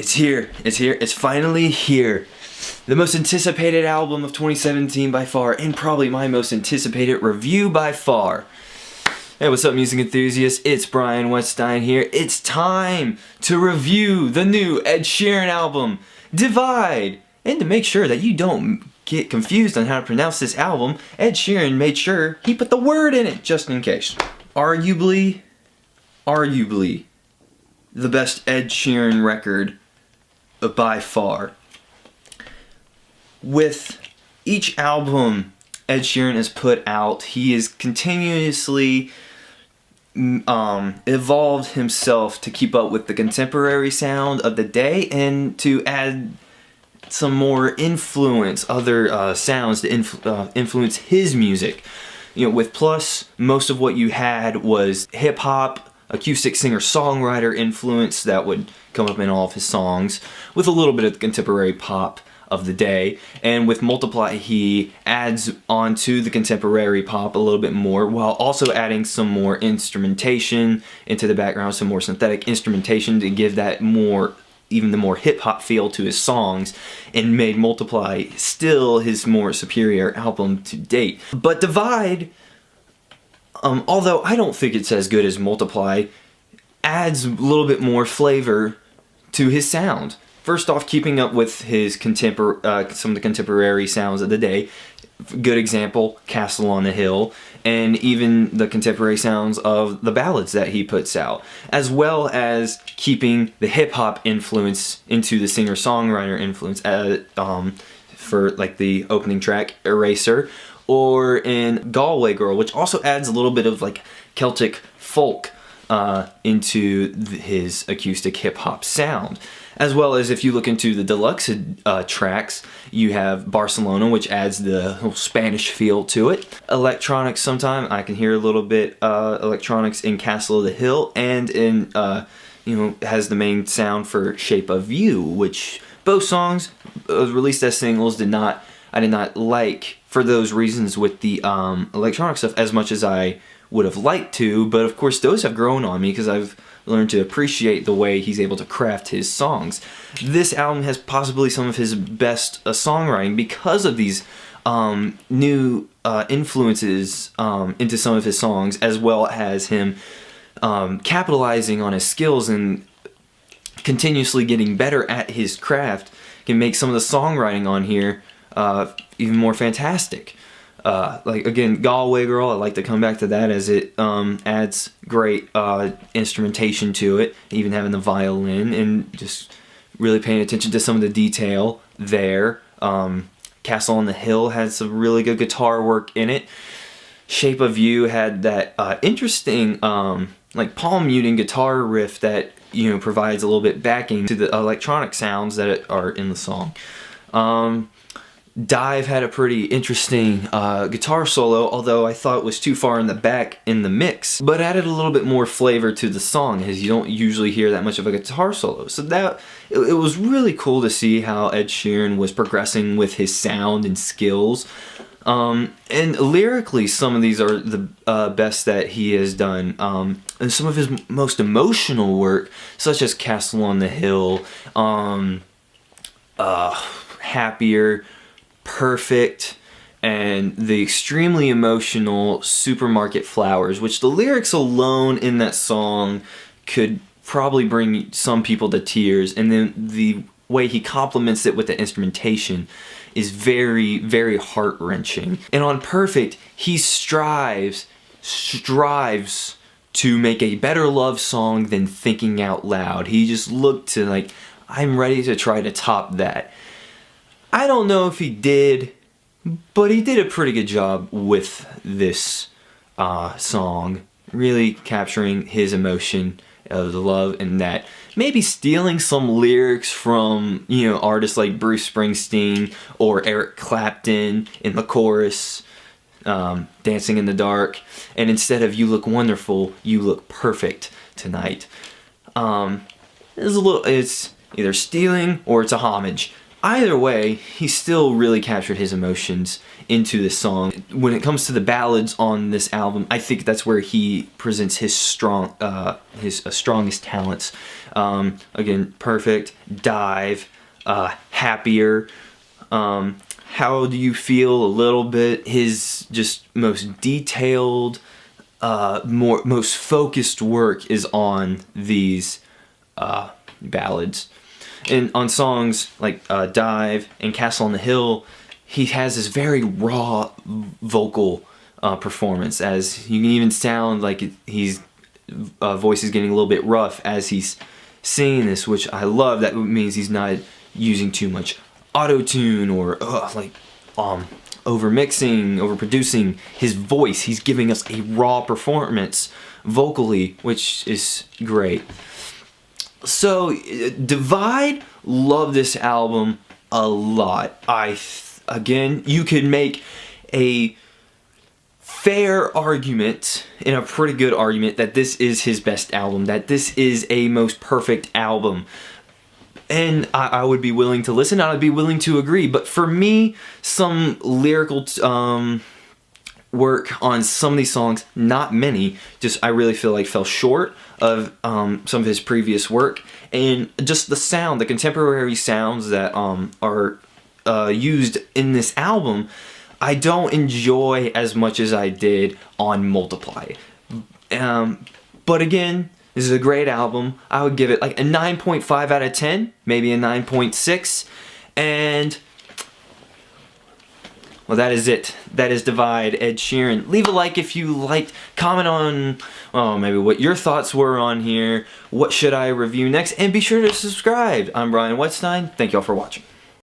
It's here. It's here. It's finally here. The most anticipated album of 2017 by far, and probably my most anticipated review by far. Hey, what's up, music enthusiasts? It's Brian Wetstein here. It's time to review the new Ed Sheeran album, Divide. And to make sure that you don't get confused on how to pronounce this album, Ed Sheeran made sure he put the word in it, just in case. Arguably, the best Ed Sheeran record by far. With each album Ed Sheeran has put out, he has continuously evolved himself to keep up with the contemporary sound of the day and to add some more influence, other sounds to influence his music. You know, with Plus, most of what you had was hip-hop, acoustic singer-songwriter influence that would come up in all of his songs, with a little bit of contemporary pop of the day. And with Multiply, he adds onto the contemporary pop a little bit more, while also adding some more instrumentation into the background, some more synthetic instrumentation to give that even the more hip-hop feel to his songs, and made Multiply still his more superior album to date. But Divide, although I don't think it's as good as Multiply, adds a little bit more flavor to his sound. First off, keeping up with his some of the contemporary sounds of the day. Good example, Castle on the Hill, and even the contemporary sounds of the ballads that he puts out, as well as keeping the hip-hop influence into the singer-songwriter influence, for like the opening track, Eraser, or in Galway Girl, which also adds a little bit of like Celtic folk into his acoustic hip-hop sound. As well as if you look into the deluxe tracks, you have Barcelona, which adds the whole Spanish feel to it. Electronics, sometime I can hear a little bit electronics in Castle of the Hill, and in has the main sound for Shape of You, which both songs released as singles I did not like for those reasons with the electronic stuff as much as I would have liked to. But of course, those have grown on me because I've learned to appreciate the way he's able to craft his songs. This album has possibly some of his best songwriting because of these new influences into some of his songs, as well as him capitalizing on his skills and continuously getting better at his craft can make some of the songwriting on here even more fantastic. Like again, Galway Girl, I like to come back to that as it adds great instrumentation to it, even having the violin and just really paying attention to some of the detail there. Castle on the Hill had some really good guitar work in it. Shape of You had that interesting like palm muting guitar riff that provides a little bit backing to the electronic sounds that are in the song. Dive had a pretty interesting guitar solo, although I thought it was too far in the back in the mix, but added a little bit more flavor to the song, as you don't usually hear that much of a guitar solo. So it was really cool to see how Ed Sheeran was progressing with his sound and skills. And lyrically, some of these are the best that he has done. And some of his most emotional work, such as Castle on the Hill, Happier, Perfect, and the extremely emotional Supermarket Flowers, which the lyrics alone in that song could probably bring some people to tears, and then the way he complements it with the instrumentation is very, very heart-wrenching. And on Perfect, he strives to make a better love song than Thinking Out Loud. He just looked to like, I'm ready to try to top that. I don't know if he did, but he did a pretty good job with this song, really capturing his emotion of the love, and that maybe stealing some lyrics from artists like Bruce Springsteen or Eric Clapton in the chorus, Dancing in the Dark, and instead of "You look wonderful, you look perfect tonight." It's either stealing or it's a homage. Either way, he still really captured his emotions into this song. When it comes to the ballads on this album, I think that's where he presents his strongest talents. Again, Perfect, Dive, Happier. How Do You Feel? A little bit. His just most detailed, most focused work is on these ballads. And on songs like Dive and Castle on the Hill, he has this very raw vocal performance, as you can even sound like he's voice is getting a little bit rough as he's singing this, which I love. That means he's not using too much auto-tune or over mixing, over producing his voice. He's giving us a raw performance vocally, which is great. So, Divide, love this album a lot. Again, you could make a fair argument, and a pretty good argument, that this is his best album, that this is a most perfect album. And I would be willing to listen, I would be willing to agree. But for me, some lyrical work on some of these songs, not many, just I really feel like fell short of some of his previous work. And just the sound, the contemporary sounds that are used in this album, I don't enjoy as much as I did on Multiply. But again, this is a great album. I would give it like a 9.5 out of 10, maybe a 9.6. And well, that is it. That is Divide, Ed Sheeran. Leave a like if you liked. Comment on maybe what your thoughts were on here. What should I review next? And be sure to subscribe. I'm Brian Wetstein. Thank y'all for watching.